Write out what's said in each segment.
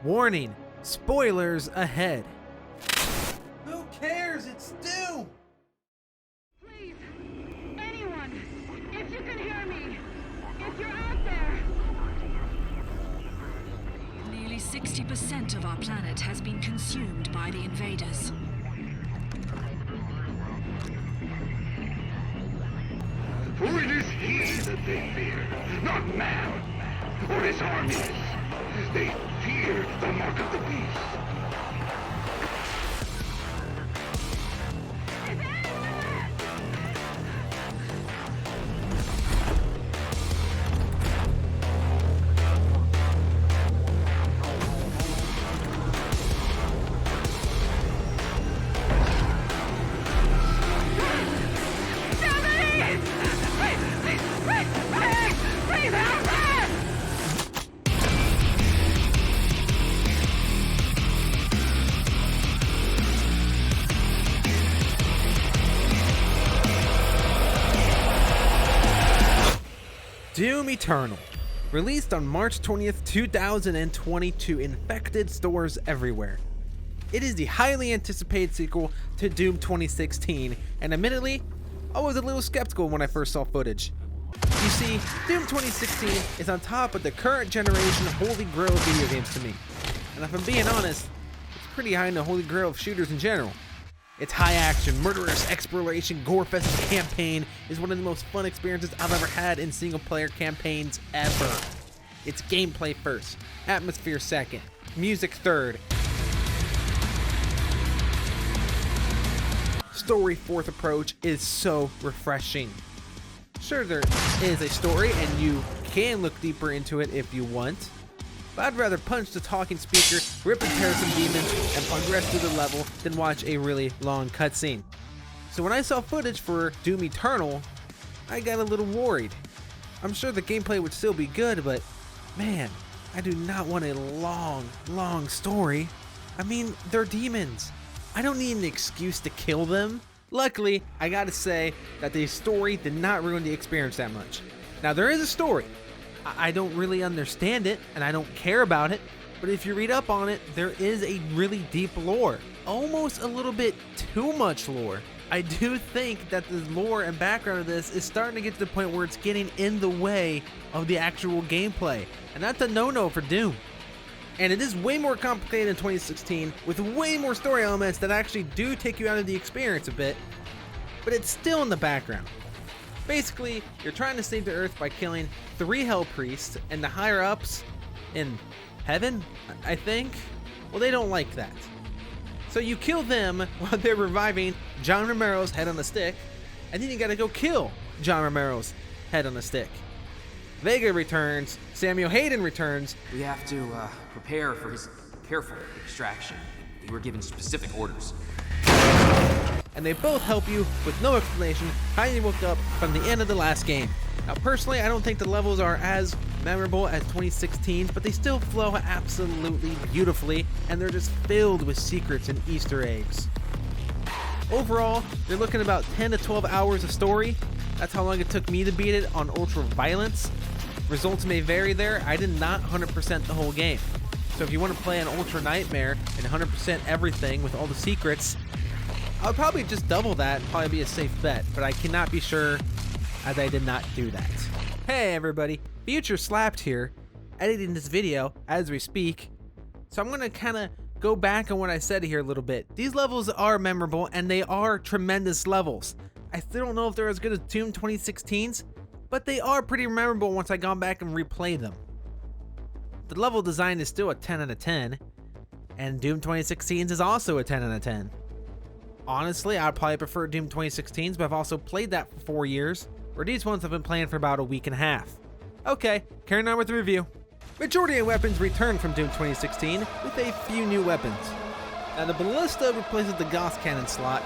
Warning, spoilers ahead. Who cares? It's Doom! Please, anyone, if you can hear me, if you're out there. Nearly 60% of our planet has been consumed by the invaders. For it is he that they fear, not man, or his armies. They fear the mark of the beast. Doom Eternal, released on March 20th, 2020 to infected stores everywhere. It is the highly anticipated sequel to Doom 2016, and admittedly, I was a little skeptical when I first saw footage. You see, Doom 2016 is on top of the current generation holy grail of video games to me, and if I'm being honest, it's pretty high in the holy grail of shooters in general. Its high action, murderous exploration, gore-fested campaign is one of the most fun experiences I've ever had in single-player campaigns ever. It's gameplay first, atmosphere second, music third, story fourth approach is so refreshing. Sure, there is a story and you can look deeper into it if you want, but I'd rather punch the talking speaker, rip and tear some demons, and progress through the level than watch a really long cutscene. So when I saw footage for Doom Eternal, I got a little worried. I'm sure the gameplay would still be good, but man, I do not want a long story. I mean, they're demons. I don't need an excuse to kill them. Luckily, I gotta say that the story did not ruin the experience that much. Now there is a story. I don't really understand it, and I don't care about it, but if you read up on it, there is a really deep lore. Almost a little bit too much lore. I do think that the lore and background of this is starting to get to the point where it's getting in the way of the actual gameplay, and that's a no-no for Doom. And it is way more complicated in 2016, with way more story elements that actually do take you out of the experience a bit, but it's still in the background. Basically, you're trying to save the Earth by killing 3 Hell Priests, and the higher-ups in heaven, I think? Well, they don't like that. So you kill them while they're reviving John Romero's head on a stick, and then you gotta go kill John Romero's head on a stick. Vega returns, Samuel Hayden returns. We have to prepare for his careful extraction. We were given specific orders. And they both help you with no explanation how you woke up from the end of the last game. Now personally, I don't think the levels are as memorable as 2016's, but they still flow absolutely beautifully, and they're just filled with secrets and Easter eggs. Overall, you're looking about 10 to 12 hours of story. That's how long it took me to beat it on Ultra Violence. Results may vary there. I did not 100% the whole game. So if you want to play an Ultra Nightmare and 100% everything with all the secrets, I'll probably just double that and probably be a safe bet, but I cannot be sure as I did not do that. Hey everybody, AMSlapped here, editing this video as we speak. So I'm going to kind of go back on what I said here a little bit. These levels are memorable and they are tremendous levels. I still don't know if they're as good as Doom 2016's, but they are pretty memorable once I gone back and replayed them. The level design is still a 10 out of 10, and Doom 2016's is also a 10 out of 10. Honestly, I'd probably prefer Doom 2016's, but I've also played that for 4 years, where these ones I've been playing for about a week and a half. Okay, carrying on with the review. Majority of weapons return from Doom 2016, with a few new weapons. Now the Ballista replaces the Gauss Cannon slot.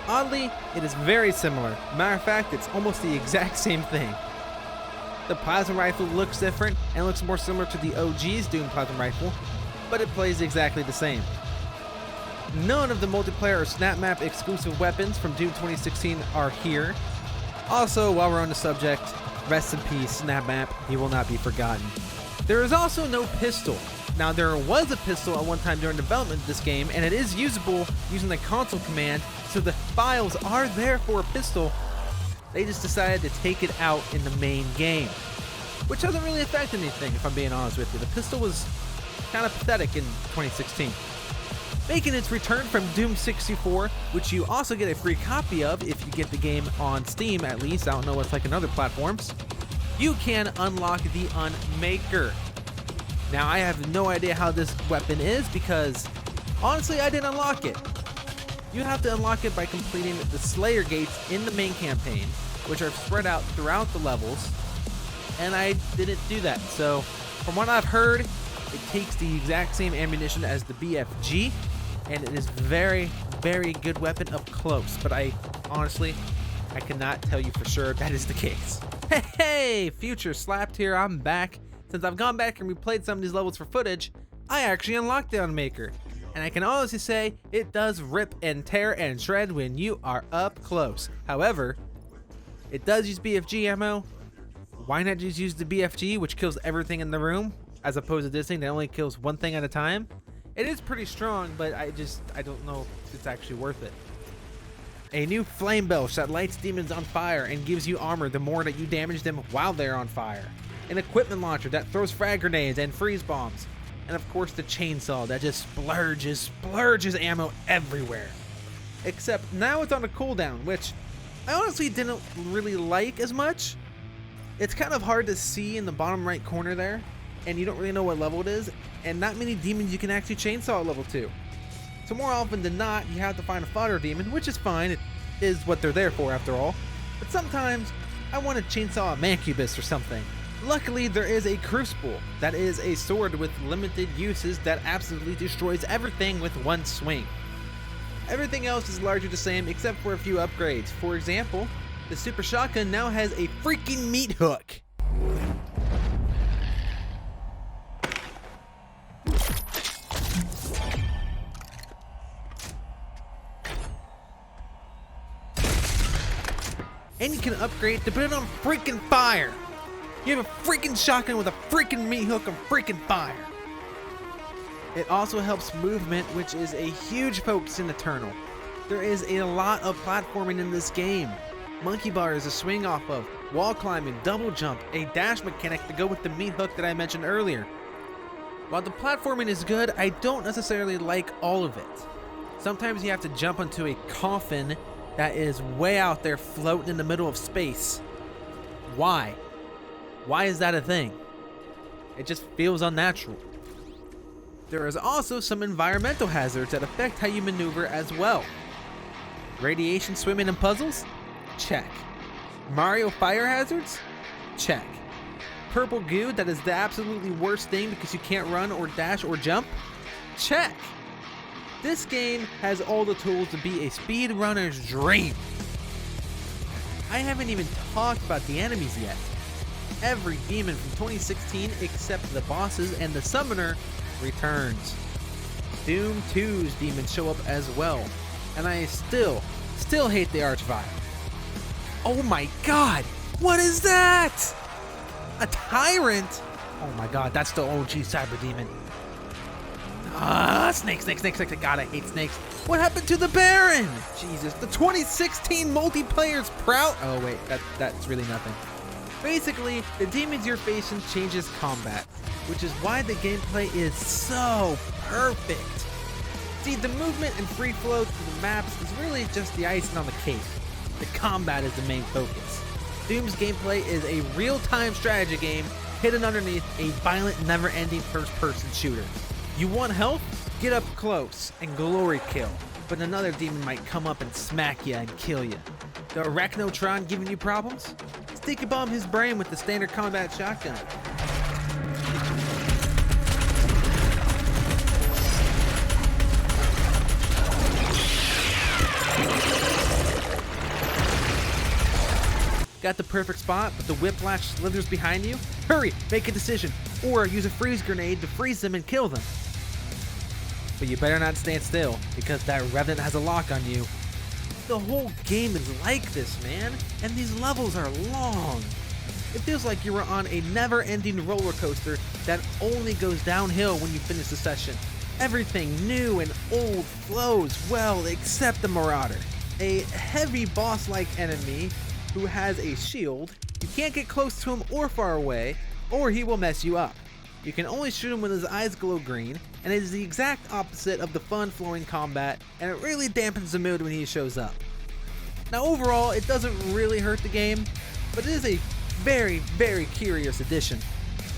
Oddly, it is very similar. Matter of fact, it's almost the exact same thing. The Plasma Rifle looks different, and looks more similar to the OG's Doom Plasma Rifle, but it plays exactly the same. None of the multiplayer or snap map exclusive weapons from Doom 2016 are here. Also, while we're on the subject, rest in peace, snap map, he will not be forgotten. There is also no pistol. Now, there was a pistol at one time during development of this game, and it is usable using the console command, so the files are there for a pistol. They just decided to take it out in the main game, which doesn't really affect anything, if I'm being honest with you. The pistol was kind of pathetic in 2016. Making its return from Doom 64, which you also get a free copy of if you get the game on Steam at least. I don't know what's like in other platforms. You can unlock the Unmaker. Now, I have no idea how this weapon is because, honestly, I didn't unlock it. You have to unlock it by completing the Slayer gates in the main campaign, which are spread out throughout the levels, and I didn't do that. So, from what I've heard, it takes the exact same ammunition as the BFG, and it is very, very good weapon up close, but I cannot tell you for sure that is the case. Hey, Future Slapped here, I'm back. Since I've gone back and replayed some of these levels for footage, I actually unlocked the Unmaker, and I can honestly say it does rip and tear and shred when you are up close. However, it does use BFG ammo. Why not just use the BFG, which kills everything in the room, as opposed to this thing that only kills one thing at a time? It is pretty strong, but I don't know if it's actually worth it. A new flame belch that lights demons on fire and gives you armor the more that you damage them while they're on fire. An equipment launcher that throws frag grenades and freeze bombs. And of course the chainsaw that just splurges ammo everywhere. Except now it's on a cooldown, which I honestly didn't really like as much. It's kind of hard to see in the bottom right corner there, and you don't really know what level it is, and not many demons you can actually chainsaw at level 2. So more often than not, you have to find a fodder demon, which is fine, it is what they're there for after all. But sometimes, I want to chainsaw a mancubus or something. Luckily, there is a crucible, that is a sword with limited uses that absolutely destroys everything with one swing. Everything else is largely the same except for a few upgrades. For example, the super shotgun now has a freaking meat hook. And you can upgrade to put it on freaking fire. You have a freaking shotgun with a freaking meat hook on freaking fire. It also helps movement, which is a huge focus in Eternal. There is a lot of platforming in this game. Monkey bars to swing off of, wall climbing, double jump, a dash mechanic to go with the meat hook that I mentioned earlier. While the platforming is good, I don't necessarily like all of it. Sometimes you have to jump onto a coffin that is way out there floating in the middle of space. Why? Why is that a thing? It just feels unnatural. There is also some environmental hazards that affect how you maneuver as well. Radiation swimming and puzzles? Check. Mario fire hazards? Check. Purple goo that is the absolutely worst thing because you can't run or dash or jump? Check. This game has all the tools to be a speedrunner's dream. I haven't even talked about the enemies yet. Every demon from 2016 except the bosses and the summoner returns. Doom 2's demons show up as well, and I still hate the Archvile. Oh my god, what is that? A tyrant? Oh my god, that's the OG cyber demon. Snakes. God, I hate snakes. What happened to the Baron? Jesus, the 2016 multiplayer's proud. Oh wait, that's really nothing. Basically, the demons you're facing changes combat, which is why the gameplay is so perfect. See, the movement and free flow through the maps is really just the icing on the cake. The combat is the main focus. Doom's gameplay is a real-time strategy game hidden underneath a violent, never-ending first-person shooter. You want health? Get up close and glory kill, but another demon might come up and smack you and kill you. The Arachnotron giving you problems? Sticky bomb his brain with the standard combat shotgun. Got the perfect spot, but the whiplash slithers behind you? Hurry, make a decision, or use a freeze grenade to freeze them and kill them. But you better not stand still, because that Revenant has a lock on you. The whole game is like this, man, and these levels are long. It feels like you were on a never-ending roller coaster that only goes downhill when you finish the session. Everything new and old flows well except the Marauder, a heavy boss-like enemy who has a shield. You can't get close to him or far away, or he will mess you up. You can only shoot him when his eyes glow green, and it is the exact opposite of the fun flowing combat, and it really dampens the mood when he shows up. Now overall, it doesn't really hurt the game, but it is a very, very curious addition.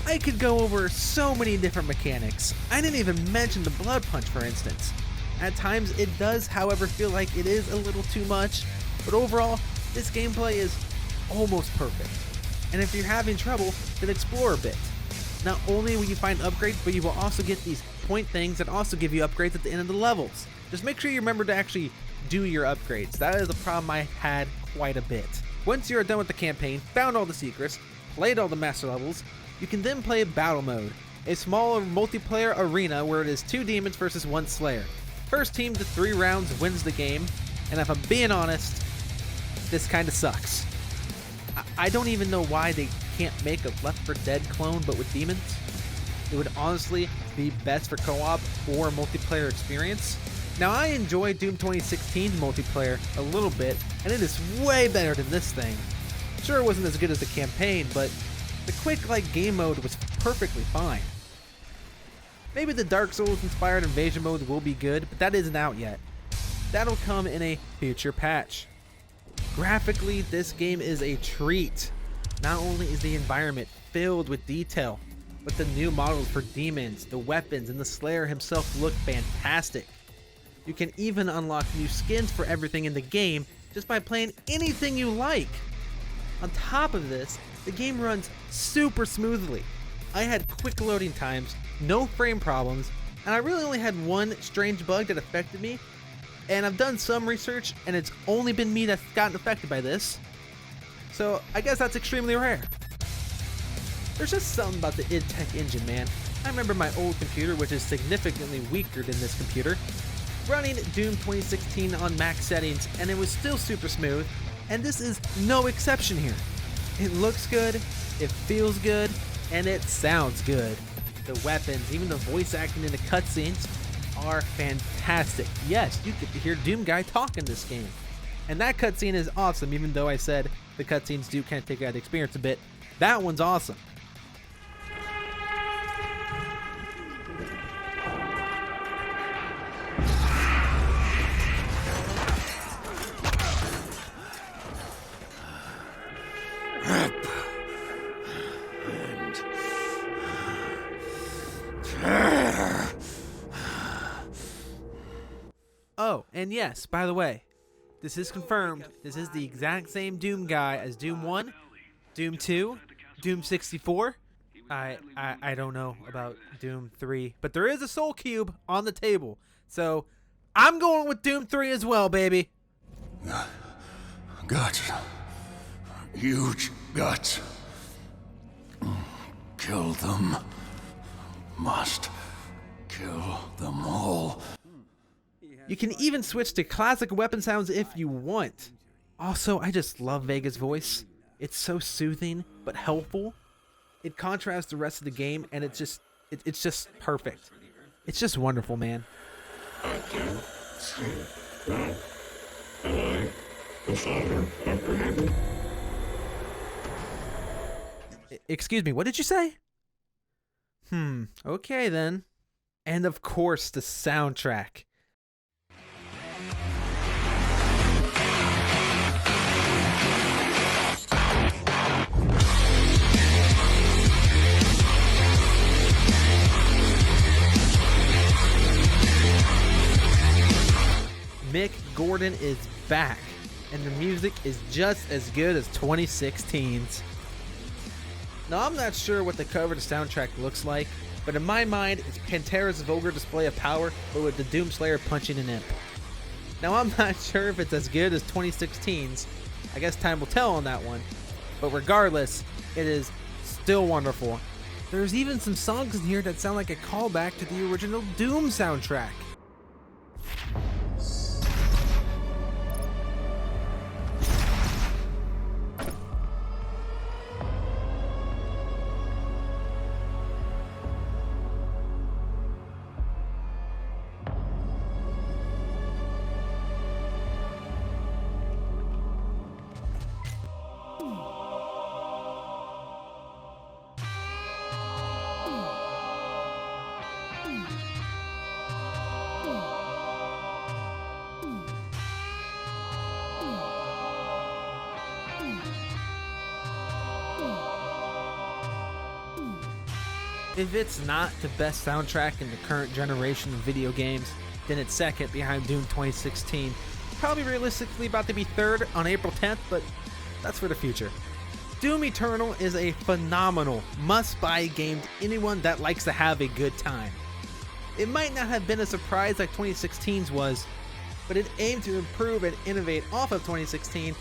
I could go over so many different mechanics. I didn't even mention the blood punch, for instance. At times it does, however, feel like it is a little too much, but overall, this gameplay is almost perfect. And if you're having trouble, then explore a bit. Not only will you find upgrades, but you will also get these point things that also give you upgrades at the end of the levels. Just make sure you remember to actually do your upgrades. That is a problem I had quite a bit. Once you are done with the campaign, found all the secrets, played all the master levels, you can then play battle mode, a smaller multiplayer arena where it is 2 demons versus 1 slayer. First team to 3 rounds wins the game, and if I'm being honest, this kinda sucks. I don't even know why they can't make a Left 4 Dead clone but with demons. It would honestly be best for co-op or multiplayer experience. Now I enjoy Doom 2016's multiplayer a little bit, and it is way better than this thing. Sure, it wasn't as good as the campaign, but the quick-like game mode was perfectly fine. Maybe the Dark Souls inspired invasion mode will be good, but that isn't out yet. That'll come in a future patch. Graphically, this game is a treat. Not only is the environment filled with detail, but the new models for demons, the weapons, and the Slayer himself look fantastic. You can even unlock new skins for everything in the game just by playing anything you like. On top of this, the game runs super smoothly. I had quick loading times, no frame problems, and I really only had one strange bug that affected me, and I've done some research and it's only been me that's gotten affected by this. So I guess that's extremely rare. There's just something about the id Tech engine, man. I remember my old computer, which is significantly weaker than this computer, running Doom 2016 on max settings, and it was still super smooth, and this is no exception here. It looks good, it feels good, and it sounds good. The weapons, even the voice acting in the cutscenes are fantastic. Yes, you get to hear Doom Guy talk in this game. And that cutscene is awesome, even though I said the cutscenes do kind of take out the experience a bit. That one's awesome. Oh, and yes, by the way, this is confirmed. This is the exact same Doom guy as Doom 1, Doom 2, Doom 64. I don't know about Doom 3, but there is a soul cube on the table. So, I'm going with Doom 3 as well, baby. Guts. Huge guts. Kill them. Must kill them all. You can even switch to classic weapon sounds if you want. Also, I just love Vega's voice. It's so soothing, but helpful. It contrasts the rest of the game, and it's just perfect. It's just wonderful, man. Excuse me, what did you say? Okay then. And of course, the soundtrack. Mick Gordon is back, and the music is just as good as 2016's. Now, I'm not sure what the cover to soundtrack looks like, but in my mind, it's Pantera's vulgar display of power, but with the Doomslayer punching an imp. Now, I'm not sure if it's as good as 2016's. I guess time will tell on that one. But regardless, it is still wonderful. There's even some songs in here that sound like a callback to the original Doom soundtrack. If it's not the best soundtrack in the current generation of video games, then it's second behind Doom 2016. Probably realistically about to be third on April 10th, but that's for the future. Doom Eternal is a phenomenal must-buy game to anyone that likes to have a good time. It might not have been a surprise like 2016's was, but it aimed to improve and innovate off of 2016,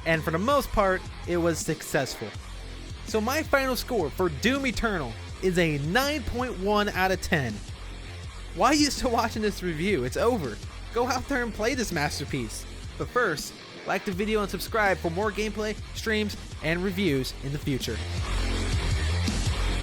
and for the most part, it was successful. So my final score for Doom Eternal is a 9.1 out of 10. Why are you still watching this review? It's over. Go out there and play this masterpiece. But first, like the video and subscribe for more gameplay, streams, and reviews in the future.